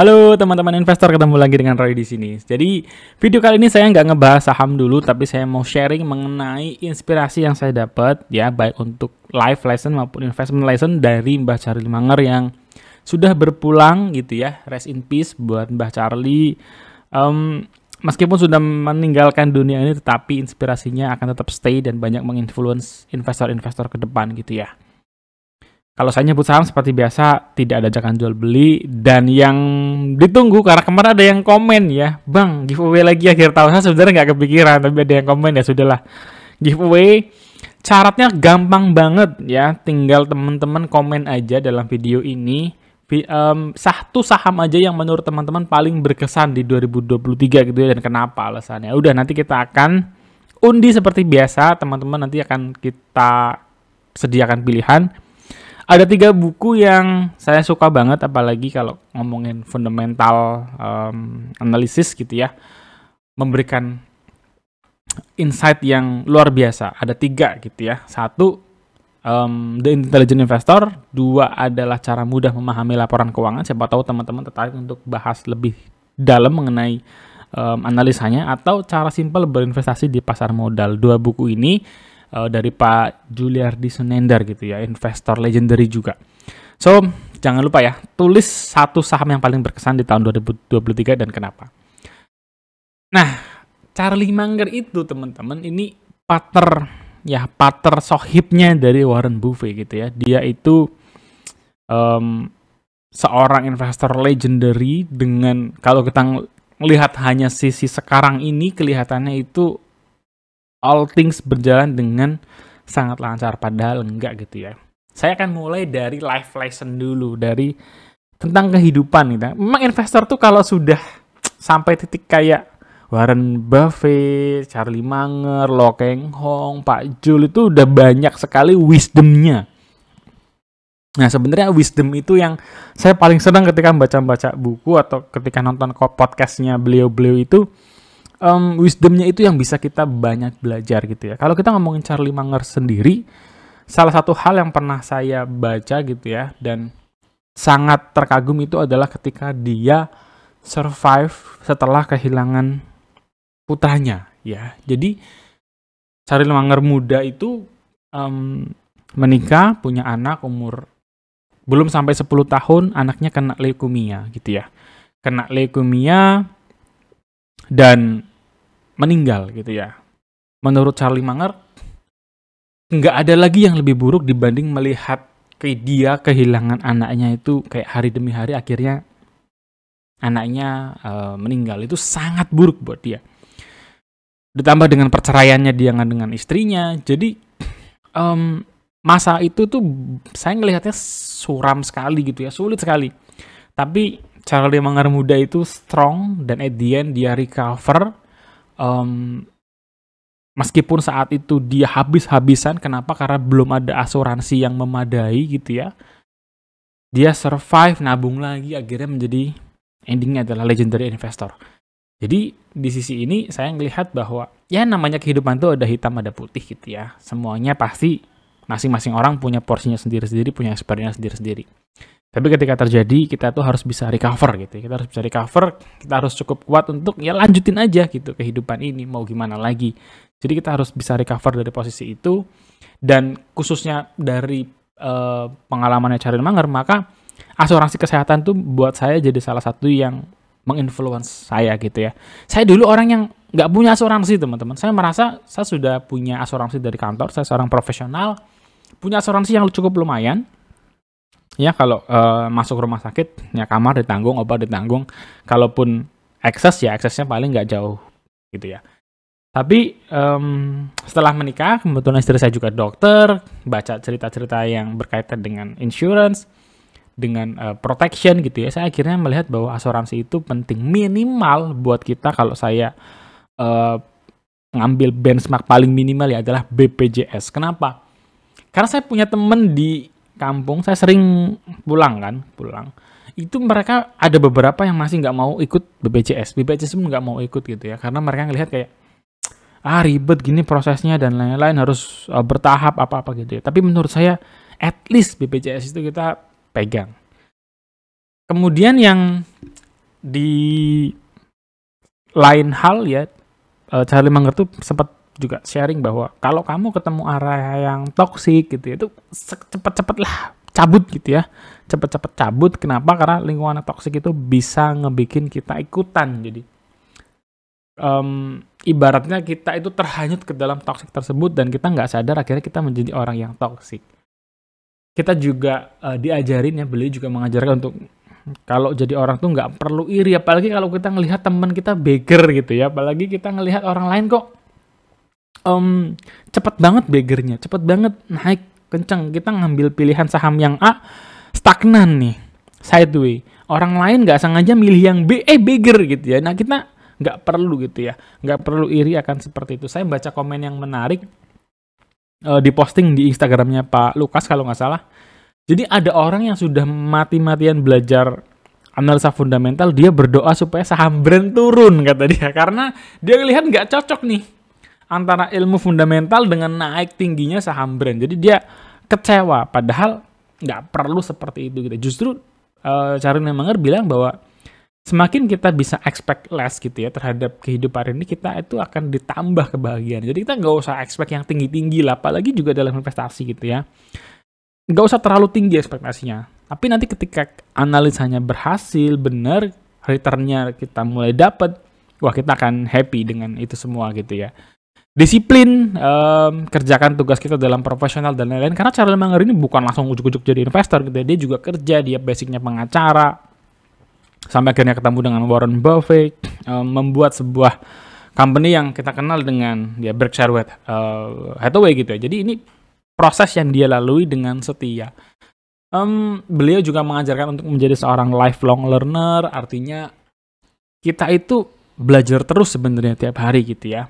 Halo teman-teman investor, ketemu lagi dengan Roy di sini. Jadi video kali ini saya nggak ngebahas saham dulu, tapi saya mau sharing mengenai inspirasi yang saya dapat ya, baik untuk life lesson maupun investment lesson dari Mbah Charlie Munger yang sudah berpulang gitu ya. Rest in peace buat Mbah Charlie. Meskipun sudah meninggalkan dunia ini, tetapi inspirasinya akan tetap stay dan banyak menginfluence investor-investor ke depan gitu ya. Kalau saya nyebut saham seperti biasa, tidak ada ajakan jual beli, dan yang ditunggu karena kemarin ada yang komen ya, Bang, giveaway lagi akhir tahun. Saya sebenarnya nggak kepikiran, tapi ada yang komen ya sudahlah. Giveaway, syaratnya gampang banget ya, tinggal teman-teman komen aja dalam video ini. Satu saham aja yang menurut teman-teman paling berkesan di 2023 gitu ya, dan kenapa alasannya. Udah, nanti kita akan undi seperti biasa, teman-teman nanti akan kita sediakan pilihan. Ada 3 buku yang saya suka banget, apalagi kalau ngomongin fundamental analisis gitu ya. Memberikan insight yang luar biasa. Ada 3 gitu ya. 1, The Intelligent Investor. 2 adalah cara mudah memahami laporan keuangan. Siapa tahu teman-teman tertarik untuk bahas lebih dalam mengenai analisanya. Atau cara simpel berinvestasi di pasar modal. 2 buku ini dari Pak Juliardi Sunendar gitu ya, investor legendary juga. So, jangan lupa ya, tulis 1 saham yang paling berkesan di tahun 2023 dan kenapa. Nah, Charlie Munger itu teman-teman, ini partner sohibnya dari Warren Buffett gitu ya. Dia itu seorang investor legendary dengan, kalau kita melihat hanya sisi sekarang ini, kelihatannya itu all things berjalan dengan sangat lancar, padahal enggak gitu ya. Saya akan mulai dari life lesson dulu, dari tentang kehidupan gitu. Memang investor tuh kalau sudah sampai titik kayak Warren Buffett, Charlie Munger, Lo Keng Hong, Pak Jul, itu udah banyak sekali wisdomnya. Nah, sebenarnya wisdom itu yang saya paling senang ketika baca-baca buku atau ketika nonton podcastnya beliau-beliau itu. Wisdomnya itu yang bisa kita banyak belajar gitu ya. Kalau kita ngomongin Charlie Munger sendiri, salah satu hal yang pernah saya baca gitu ya, dan sangat terkagum itu adalah ketika dia survive setelah kehilangan putranya ya. Jadi Charlie Munger muda itu menikah, punya anak, umur belum sampai 10 tahun, anaknya kena leukemia gitu ya. Kena leukemia dan meninggal gitu ya. Menurut Charlie Munger, nggak ada lagi yang lebih buruk dibanding melihat dia kehilangan anaknya itu kayak hari demi hari, akhirnya anaknya meninggal. Itu sangat buruk buat dia. Ditambah dengan perceraiannya dia dengan istrinya. Jadi masa itu tuh saya ngelihatnya suram sekali gitu ya, sulit sekali. Tapi Charlie Munger muda itu strong, dan at the end dia recover. Meskipun saat itu dia habis-habisan, kenapa? Karena belum ada asuransi yang memadai gitu ya. Dia survive, nabung lagi, akhirnya menjadi endingnya adalah legendary investor. Jadi di sisi ini saya melihat bahwa ya namanya kehidupan itu ada hitam ada putih gitu ya. Semuanya pasti masing-masing orang punya porsinya sendiri-sendiri, punya experience sendiri-sendiri. Tapi ketika terjadi, kita tuh harus bisa recover gitu. Kita harus bisa recover, kita harus cukup kuat untuk ya lanjutin aja gitu kehidupan ini, mau gimana lagi. Jadi kita harus bisa recover dari posisi itu. Dan khususnya dari pengalamannya Charlie Munger, maka asuransi kesehatan tuh buat saya jadi salah satu yang menginfluence saya gitu ya. Saya dulu orang yang nggak punya asuransi teman-teman. Saya merasa saya sudah punya asuransi dari kantor, saya seorang profesional, punya asuransi yang cukup lumayan. Ya, kalau masuk rumah sakit, ya kamar ditanggung, obat ditanggung. Kalaupun excess, ya excessnya paling nggak jauh gitu ya. Tapi setelah menikah, kebetulan istri saya juga dokter, baca cerita-cerita yang berkaitan dengan insurance, dengan protection gitu ya. Saya akhirnya melihat bahwa asuransi itu penting, minimal buat kita. Kalau saya ngambil benchmark paling minimal ya adalah BPJS. Kenapa? Karena saya punya temen di kampung, saya sering pulang. Itu mereka ada beberapa yang masih nggak mau ikut BPJS pun nggak mau ikut gitu ya, karena mereka ngelihat kayak ribet gini prosesnya dan lain-lain, harus bertahap apa-apa gitu ya. Tapi menurut saya at least BPJS itu kita pegang. Kemudian yang di lain hal ya, Charlie Munger tuh sempat juga sharing bahwa kalau kamu ketemu area yang toksik gitu ya, itu cepet-cepet lah cabut gitu ya, cepet-cepet cabut. Kenapa? Karena lingkungan toksik itu bisa ngebikin kita ikutan. Jadi ibaratnya kita itu terhanyut ke dalam toksik tersebut dan kita nggak sadar akhirnya kita menjadi orang yang toksik. Kita juga diajarin ya, beliau juga mengajarkan untuk kalau jadi orang tuh nggak perlu iri, apalagi kalau kita ngelihat teman kita beggar gitu ya, apalagi kita ngelihat orang lain kok cepet banget beggarnya, cepet banget naik kenceng, kita ngambil pilihan saham yang A stagnan nih, sideway, orang lain nggak sengaja milih yang B, beggar gitu ya. Nah kita nggak perlu gitu ya, nggak perlu iri akan seperti itu. Saya baca komen yang menarik diposting di Instagramnya Pak Lukas kalau nggak salah. Jadi ada orang yang sudah mati-matian belajar analisa fundamental, dia berdoa supaya saham brand turun kata dia, karena dia lihat nggak cocok nih antara ilmu fundamental dengan naik tingginya saham brand. Jadi dia kecewa, padahal nggak perlu seperti itu gitu. Justru Charlie Munger bilang bahwa semakin kita bisa expect less gitu ya terhadap kehidupan ini, kita itu akan ditambah kebahagiaan. Jadi kita nggak usah expect yang tinggi-tinggi lah, apalagi juga dalam investasi gitu ya. Nggak usah terlalu tinggi ekspektasinya. Tapi nanti ketika analisanya berhasil, benar, returnnya kita mulai dapat, wah kita akan happy dengan itu semua gitu ya. Disiplin, kerjakan tugas kita dalam profesional dan lain-lain. Karena Charlie Munger ini bukan langsung ujuk-ujuk jadi investor gitu ya. Dia juga kerja, dia basicnya pengacara. Sampai akhirnya ketemu dengan Warren Buffett, membuat sebuah company yang kita kenal dengan ya Berkshire Hathaway gitu ya. Jadi ini proses yang dia lalui dengan setia. Beliau juga mengajarkan untuk menjadi seorang lifelong learner, artinya kita itu belajar terus sebenarnya tiap hari gitu ya.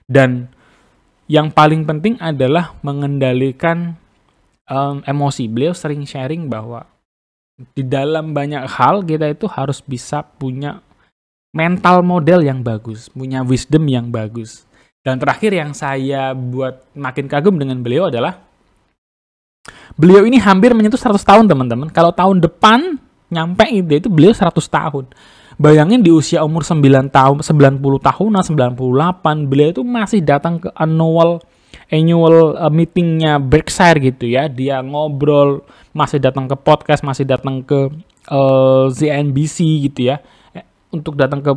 Dan yang paling penting adalah mengendalikan emosi. Beliau sering sharing bahwa di dalam banyak hal kita itu harus bisa punya mental model yang bagus, punya wisdom yang bagus. Dan terakhir yang saya buat makin kagum dengan beliau adalah beliau ini hampir menyentuh 100 tahun teman-teman. Kalau tahun depan nyampe itu beliau 100 tahun. Bayangin di usia umur 9 tahun, 90 tahunan, 98, beliau itu masih datang ke annual meetingnya Berkshire gitu ya. Dia ngobrol, masih datang ke podcast, masih datang ke CNBC gitu ya. Untuk datang ke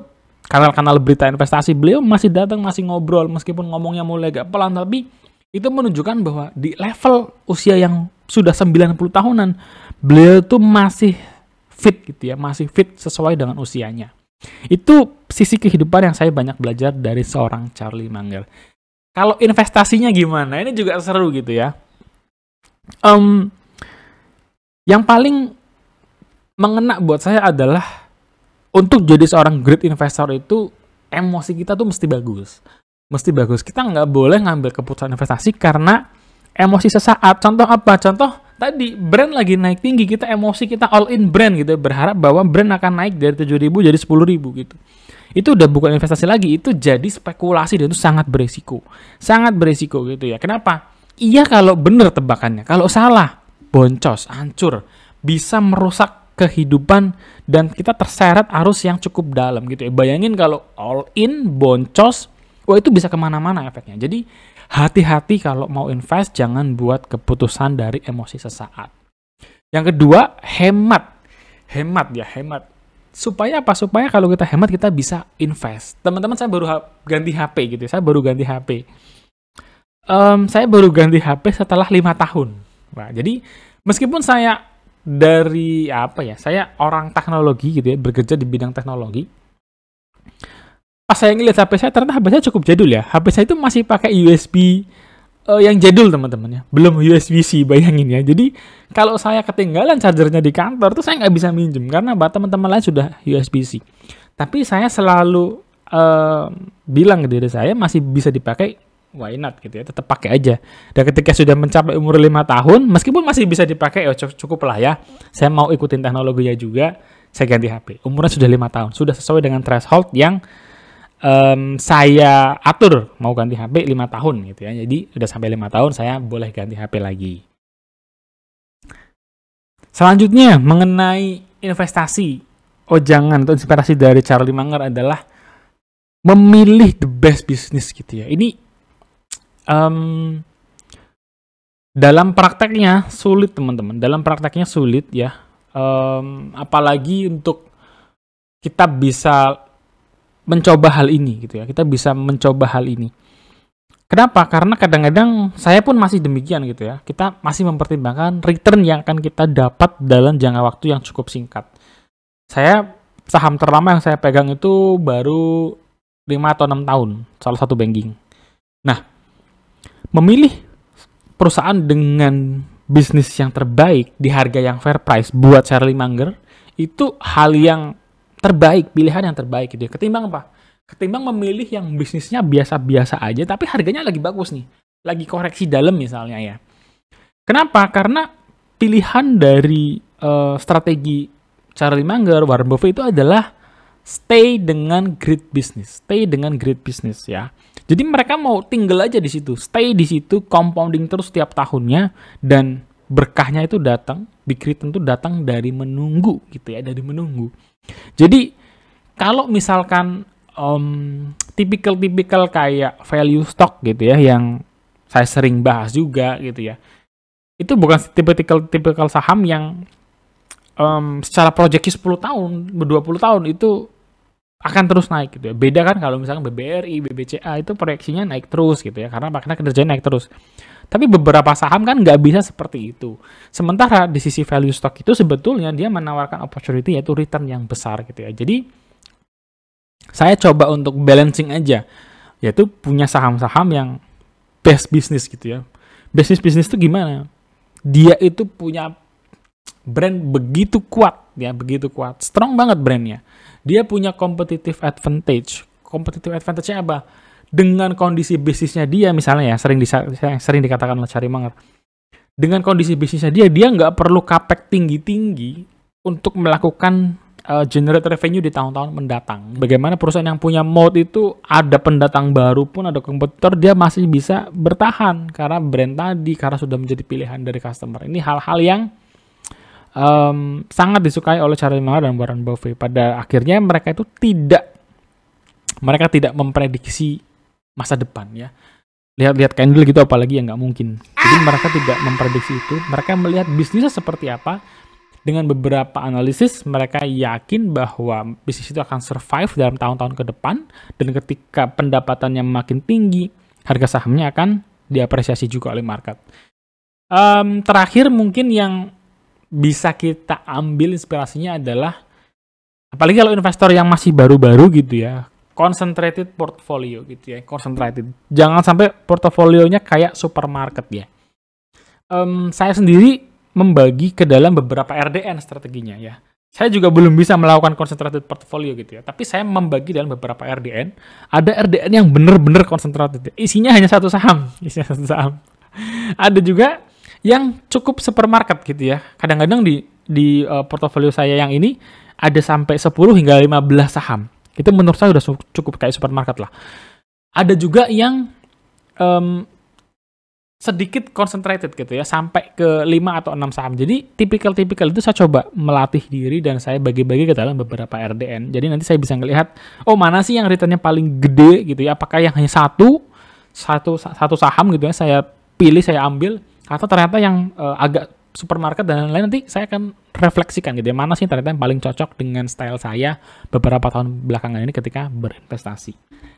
kanal-kanal berita investasi, beliau masih datang, masih ngobrol, meskipun ngomongnya mulai agak pelan, tapi itu menunjukkan bahwa di level usia yang sudah 90 tahunan, beliau tuh masih fit gitu ya, masih fit sesuai dengan usianya. Itu sisi kehidupan yang saya banyak belajar dari seorang Charlie Munger. Kalau investasinya gimana? Ini juga seru gitu ya. Yang paling mengena buat saya adalah untuk jadi seorang great investor itu emosi kita tuh mesti bagus. Mesti bagus. Kita nggak boleh ngambil keputusan investasi karena emosi sesaat. Contoh apa? Contoh tadi brand lagi naik tinggi, kita emosi, kita all in brand gitu, berharap bahwa brand akan naik dari 7.000 jadi 10.000 gitu. Itu udah bukan investasi lagi, itu jadi spekulasi dan itu sangat beresiko. Sangat beresiko gitu ya. Kenapa? Iya kalau benar tebakannya. Kalau salah, boncos, hancur. Bisa merusak kehidupan dan kita terseret arus yang cukup dalam gitu ya. Bayangin kalau all in, boncos, wah itu bisa kemana-mana efeknya. Jadi hati-hati kalau mau invest, jangan buat keputusan dari emosi sesaat. Yang kedua, hemat. Hemat. Supaya apa? Supaya kalau kita hemat, kita bisa invest. Teman-teman, saya baru ganti HP gitu. Saya baru ganti HP. Saya baru ganti HP setelah 5 tahun. Nah, jadi meskipun saya dari saya orang teknologi gitu ya, bekerja di bidang teknologi. Pas saya ngeliat HP saya, ternyata HP saya cukup jadul ya. HP saya itu masih pakai USB yang jadul teman-teman ya. Belum USB-C, bayangin ya. Jadi kalau saya ketinggalan chargernya di kantor, tuh saya nggak bisa minjem. Karena teman-teman lain sudah USB-C. Tapi saya selalu bilang ke diri saya, masih bisa dipakai, why not gitu ya. Tetap pakai aja. Dan ketika sudah mencapai umur 5 tahun, meskipun masih bisa dipakai, cukup lah ya. Saya mau ikutin teknologinya juga, saya ganti HP. Umurnya sudah 5 tahun. Sudah sesuai dengan threshold yang saya atur mau ganti HP 5 tahun gitu ya. Jadi udah sampai 5 tahun saya boleh ganti HP lagi. Selanjutnya mengenai investasi. oh jangan, itu inspirasi dari Charlie Munger adalah memilih the best business gitu ya. Ini dalam prakteknya sulit teman-teman, dalam prakteknya sulit ya. Apalagi untuk kita bisa mencoba hal ini gitu ya, kita bisa mencoba hal ini. Kenapa? Karena kadang-kadang saya pun masih demikian gitu ya. Kita masih mempertimbangkan return yang akan kita dapat dalam jangka waktu yang cukup singkat. Saya saham terlama yang saya pegang itu baru 5 atau 6 tahun, salah satu banking. Nah, memilih perusahaan dengan bisnis yang terbaik di harga yang fair price buat Charlie Munger itu hal yang terbaik, pilihan yang terbaik gitu ya. Ketimbang apa? Ketimbang memilih yang bisnisnya biasa-biasa aja tapi harganya lagi bagus nih, lagi koreksi dalam misalnya ya. Kenapa? Karena pilihan dari strategi Charlie Munger, Warren Buffett itu adalah stay dengan great business, ya. Jadi mereka mau tinggal aja di situ, stay di situ, compounding terus setiap tahunnya, dan berkahnya itu datang, big return itu datang dari menunggu gitu ya, dari menunggu. Jadi kalau misalkan tipikal kayak value stock gitu ya, yang saya sering bahas juga gitu ya, itu bukan tipikal saham yang secara proyeksi 10 tahun, 20 tahun itu akan terus naik gitu ya. Beda kan kalau misalkan BBRI, BBCA itu proyeksinya naik terus gitu ya, karena kinerjanya naik terus. Tapi beberapa saham kan nggak bisa seperti itu. Sementara di sisi value stock itu sebetulnya dia menawarkan opportunity, yaitu return yang besar gitu ya. Jadi saya coba untuk balancing aja, yaitu punya saham-saham yang best business gitu ya. Bisnis itu gimana? Dia itu punya brand begitu kuat ya, begitu kuat, strong banget brandnya. Dia punya competitive advantage. Competitive advantage-nya apa? Dengan kondisi bisnisnya dia misalnya ya, sering dikatakan oleh Charlie Munger. Dengan kondisi bisnisnya dia nggak perlu capex tinggi-tinggi untuk melakukan generate revenue di tahun-tahun mendatang. Bagaimana perusahaan yang punya moat itu ada pendatang baru pun, ada kompetitor, dia masih bisa bertahan karena brand tadi, karena sudah menjadi pilihan dari customer. Ini hal-hal yang sangat disukai oleh Charlie Munger dan Warren Buffett. Pada akhirnya mereka tidak memprediksi masa depan ya. Lihat candle gitu apalagi yang nggak mungkin. Jadi mereka tidak memprediksi itu. Mereka melihat bisnisnya seperti apa. Dengan beberapa analisis, mereka yakin bahwa bisnis itu akan survive dalam tahun-tahun ke depan, dan ketika pendapatannya makin tinggi, harga sahamnya akan diapresiasi juga oleh market. Terakhir mungkin yang bisa kita ambil inspirasinya adalah, apalagi kalau investor yang masih baru-baru gitu ya, concentrated portfolio gitu ya, concentrated. Jangan sampai portofolionya kayak supermarket ya. Saya sendiri membagi ke dalam beberapa RDN strateginya ya. Saya juga belum bisa melakukan concentrated portfolio gitu ya. Tapi saya membagi dalam beberapa RDN. Ada RDN yang benar-benar concentrated. Isinya hanya satu saham. Ada juga yang cukup supermarket gitu ya. Kadang-kadang di portofolio saya yang ini ada sampai 10 hingga 15 saham. Itu menurut saya udah cukup kayak supermarket lah. Ada juga yang sedikit concentrated gitu ya, sampai ke 5 atau 6 saham. Jadi tipikal itu saya coba melatih diri dan saya bagi-bagi ke dalam beberapa RDN. Jadi nanti saya bisa ngelihat, oh mana sih yang returnnya paling gede gitu ya, apakah yang hanya satu saham gitu ya, saya pilih, saya ambil, atau ternyata yang agak supermarket dan lain-lain. Nanti saya akan refleksikan gitu ya, mana sih ternyata yang paling cocok dengan style saya beberapa tahun belakangan ini ketika berinvestasi.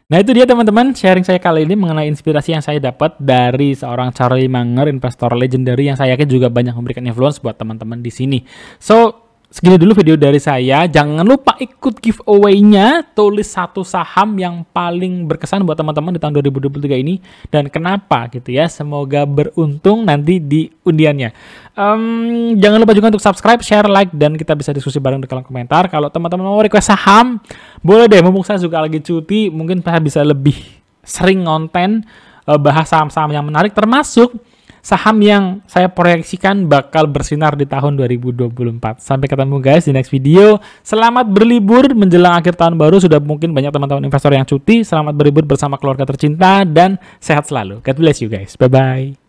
Nah itu dia teman-teman, sharing saya kali ini mengenai inspirasi yang saya dapat dari seorang Charlie Munger, investor legendary yang saya yakin juga banyak memberikan influence buat teman-teman di sini. So, segini dulu video dari saya. Jangan lupa ikut giveaway-nya, tulis satu saham yang paling berkesan buat teman-teman di tahun 2023 ini dan kenapa gitu ya. Semoga beruntung nanti di undiannya. Jangan lupa juga untuk subscribe, share, like, dan kita bisa diskusi bareng di kolom komentar. Kalau teman-teman mau request saham, boleh deh, mumpung saya juga lagi cuti, mungkin saya bisa lebih sering konten bahas saham-saham yang menarik, termasuk saham yang saya proyeksikan bakal bersinar di tahun 2024. Sampai ketemu guys di next video. Selamat berlibur menjelang akhir tahun baru. Sudah mungkin banyak teman-teman investor yang cuti. Selamat berlibur bersama keluarga tercinta dan sehat selalu. God bless you guys. Bye-bye.